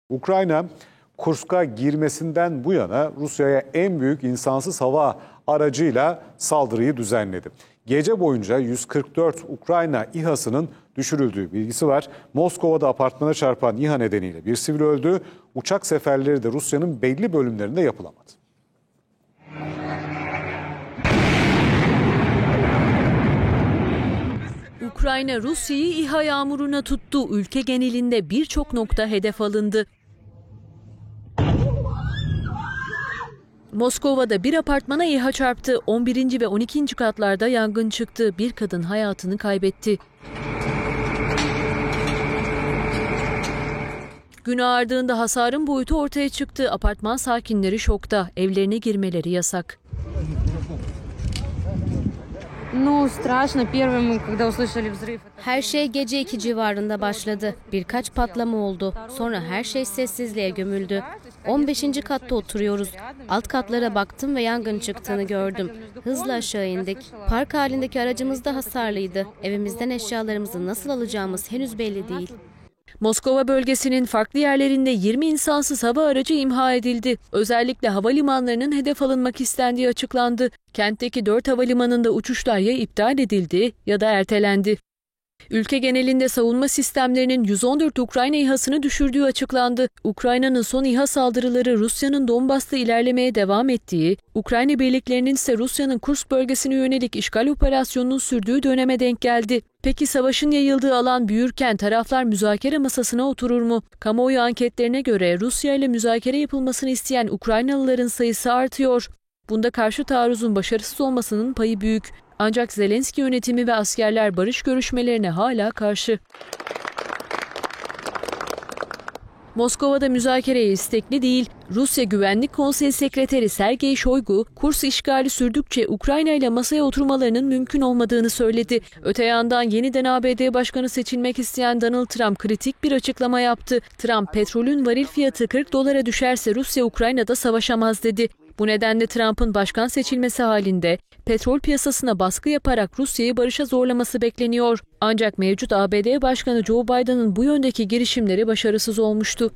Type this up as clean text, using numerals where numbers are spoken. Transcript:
Ukrayna, Kursk'a girmesinden bu yana Rusya'ya en büyük insansız hava aracıyla saldırıyı düzenledi. Gece boyunca 144 Ukrayna İHA'sının düşürüldüğü bilgisi var. Moskova'da apartmana çarpan İHA nedeniyle bir sivil öldü. Uçak seferleri de Rusya'nın belli bölümlerinde yapılamadı. Ukrayna Rusya'yı İHA yağmuruna tuttu. Ülke genelinde birçok nokta hedef alındı. Moskova'da bir apartmana İHA çarptı. 11. ve 12. katlarda yangın çıktı. Bir kadın hayatını kaybetti. Gün ağardığında hasarın boyutu ortaya çıktı. Apartman sakinleri şokta. Evlerine girmeleri yasak. Her şey gece 2 civarında başladı. Birkaç patlama oldu. Sonra her şey sessizliğe gömüldü. 15. katta oturuyoruz. Alt katlara baktım ve yangın çıktığını gördüm. Hızla aşağı indik. Park halindeki aracımız da hasarlıydı. Evimizden eşyalarımızı nasıl alacağımız henüz belli değil. Moskova bölgesinin farklı yerlerinde 20 insansız hava aracı imha edildi. Özellikle havalimanlarının hedef alınmak istendiği açıklandı. Kentteki 4 havalimanında uçuşlar ya iptal edildi ya da ertelendi. Ülke genelinde savunma sistemlerinin 114 Ukrayna İHA'sını düşürdüğü açıklandı. Ukrayna'nın son İHA saldırıları Rusya'nın Donbas'ta ilerlemeye devam ettiği, Ukrayna birliklerinin ise Rusya'nın Kursk bölgesine yönelik işgal operasyonunun sürdüğü döneme denk geldi. Peki savaşın yayıldığı alan büyürken taraflar müzakere masasına oturur mu? Kamuoyu anketlerine göre Rusya ile müzakere yapılmasını isteyen Ukraynalıların sayısı artıyor. Bunda karşı taarruzun başarısız olmasının payı büyük. Ancak Zelenski yönetimi ve askerler barış görüşmelerine hala karşı. Moskova'da müzakereye istekli değil. Rusya Güvenlik Konseyi Sekreteri Sergey Shoigu, Kursk işgali sürdükçe Ukrayna ile masaya oturmalarının mümkün olmadığını söyledi. Öte yandan yeniden ABD Başkanı seçilmek isteyen Donald Trump kritik bir açıklama yaptı. Trump, petrolün varil fiyatı $40 düşerse Rusya Ukrayna'da savaşamaz dedi. Bu nedenle Trump'ın başkan seçilmesi halinde petrol piyasasına baskı yaparak Rusya'yı barışa zorlaması bekleniyor. Ancak mevcut ABD Başkanı Joe Biden'ın bu yöndeki girişimleri başarısız olmuştu.